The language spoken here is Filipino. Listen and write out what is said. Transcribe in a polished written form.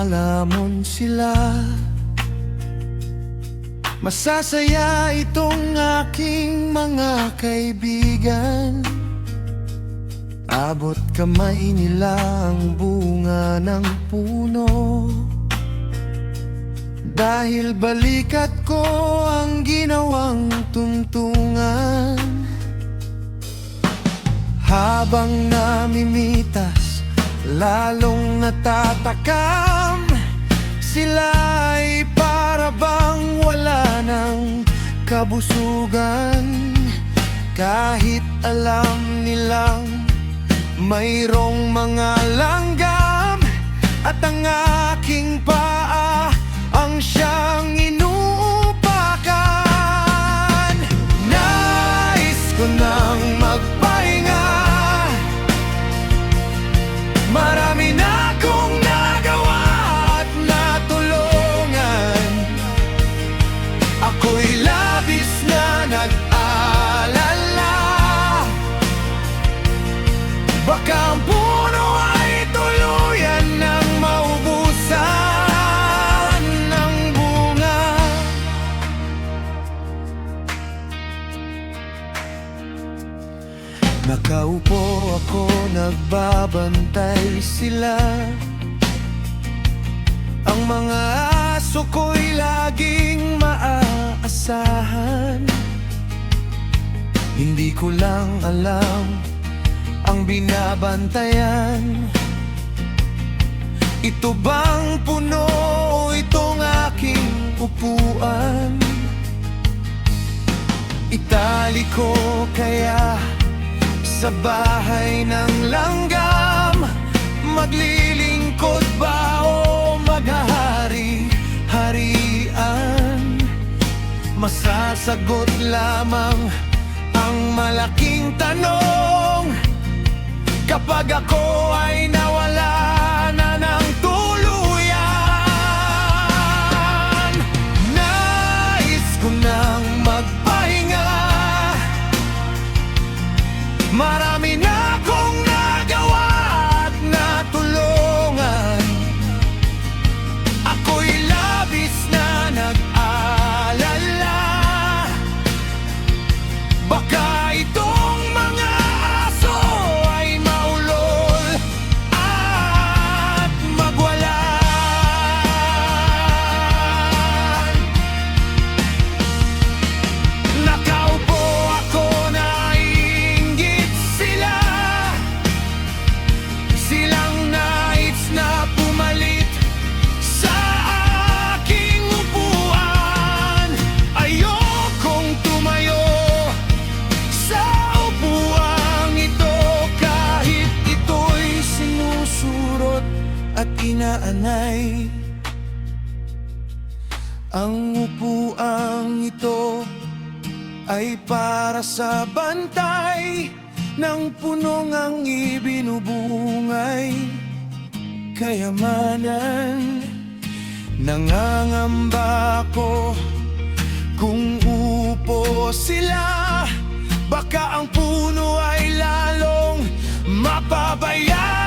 maglalamon sila. Masasaya itong aking mga kaibigan. Abot kamay nila ang bunga ng puno, dahil balikat ko ang ginawang tuntungan. Habang namimitas, lalong natatakam. Sila ay para bang wala ng kabusugan, kahit alam nilang mayroong mga langgam, at ang aking paa ang siyang inuupakan. Nais ko nang magpahinga, marami na akong nagawa at natulungan. Ako'y labis na nag-alala, baka ang puno ay tuluyan ng maubusan ng bunga. Nakaupo ako, nagbabantay sila. Ang mga aso ko'y laging maaasahan. Hindi ko lang alam ang binabantayan. Ito bang puno o itong aking upuan? Itali ko kaya sa bahay ng langgam? Maglilingkod ba o maghahari-harian? Masasagot lamang ang malaking tanong kapag ako ay nawala na ng tuluyan. Nais ko nang magpahinga, marami na akong nagawa at natulungan. Ako'y labis na nag-alala, baka itong mga aso ay maulol at magwalan. Nakaupo ako, naiinggit sila. Silang nais na pumalit sa aking upuan. Ayokong tumayo sa upuang ito, kahit ito'y sinusurot at inaanay. Ang upuang ito ay para sa bantay ng punong ang ibinubungay kayamanan. Nangangamba ko kung upo sila, baka ang puno ay lalong mapabayaan.